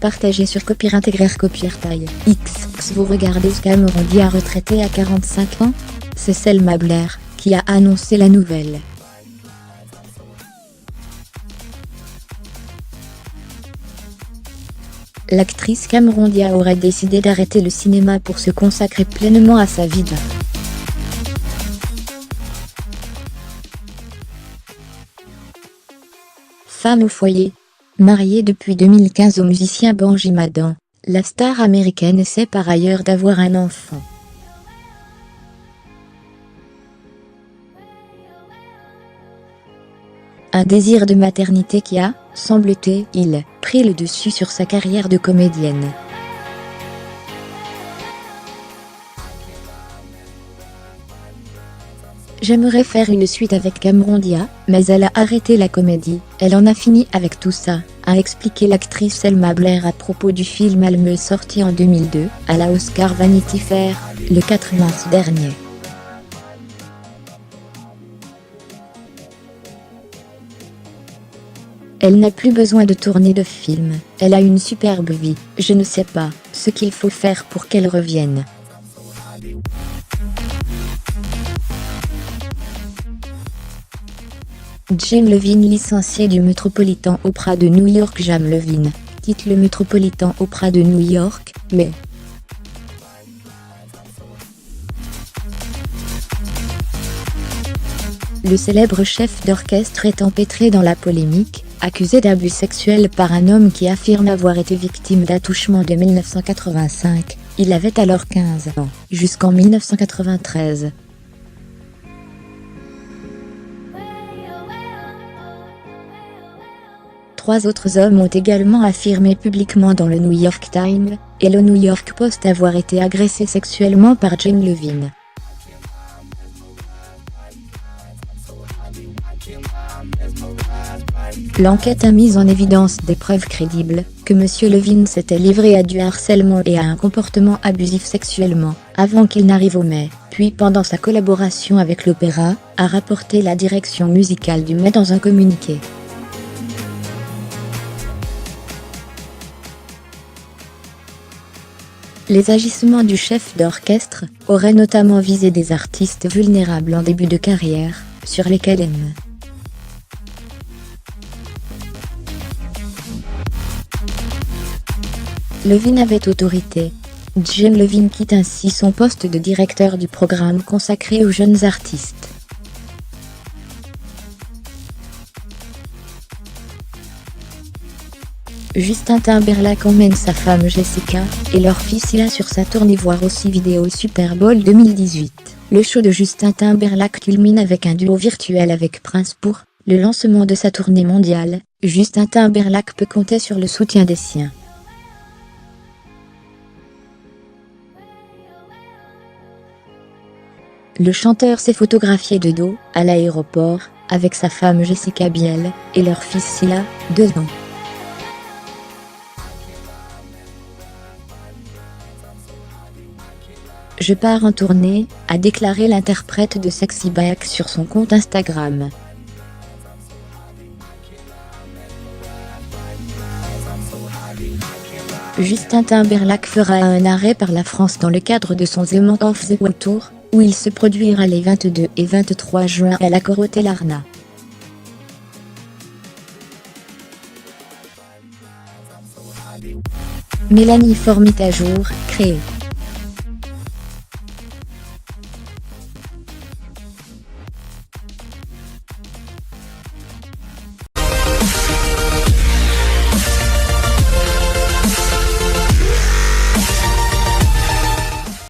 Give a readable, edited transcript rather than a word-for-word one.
Partagé sur Copyright Copyright X. Vous regardez Cameron Diaz retraité à 45 ans? C'est Selma Blair qui a annoncé la nouvelle. L'actrice Cameron Diaz aurait décidé d'arrêter le cinéma pour se consacrer pleinement à sa vie de femme au foyer. Mariée depuis 2015 au musicien Benji Madden, la star américaine essaie par ailleurs d'avoir un enfant. Un désir de maternité qui a, semble-t-il, pris le dessus sur sa carrière de comédienne. J'aimerais faire une suite avec Cameron Diaz, mais elle a arrêté la comédie, elle en a fini avec tout ça, a expliqué l'actrice Selma Blair à propos du film Alme sorti en 2002, à la Oscar Vanity Fair, le 4 mars dernier. Elle n'a plus besoin de tourner de film, elle a une superbe vie, je ne sais pas ce qu'il faut faire pour qu'elle revienne. Jim Levine, licencié du Metropolitan Opera de New York. Jim Levine quitte le Metropolitan Opera de New York, mais le célèbre chef d'orchestre est empêtré dans la polémique, accusé d'abus sexuels par un homme qui affirme avoir été victime d'attouchement de 1985, il avait alors 15 ans, jusqu'en 1993. Trois autres hommes ont également affirmé publiquement dans le New York Times et le New York Post avoir été agressés sexuellement par Jim Levine. L'enquête a mis en évidence des preuves crédibles que M. Levine s'était livré à du harcèlement et à un comportement abusif sexuellement avant qu'il n'arrive au Met, puis pendant sa collaboration avec l'opéra, a rapporté la direction musicale du Met dans un communiqué. Les agissements du chef d'orchestre auraient notamment visé des artistes vulnérables en début de carrière, sur lesquels M. Levine avait autorité. Jane Levine quitte ainsi son poste de directeur du programme consacré aux jeunes artistes. Justin Timberlake emmène sa femme Jessica et leur fils Ila sur sa tournée, voir aussi vidéo Super Bowl 2018. Le show de Justin Timberlake culmine avec un duo virtuel avec Prince pour le lancement de sa tournée mondiale. Justin Timberlake peut compter sur le soutien des siens. Le chanteur s'est photographié de dos à l'aéroport avec sa femme Jessica Biel et leur fils Silla, 2 ans. Je pars en tournée, a déclaré l'interprète de Sexy Back sur son compte Instagram. Justin Timberlake fera un arrêt par la France dans le cadre de son The Man of the World Tour, où il se produira les 22 et 23 juin à l'Accor Hotel Arena. Mélanie Formit à jour, créée.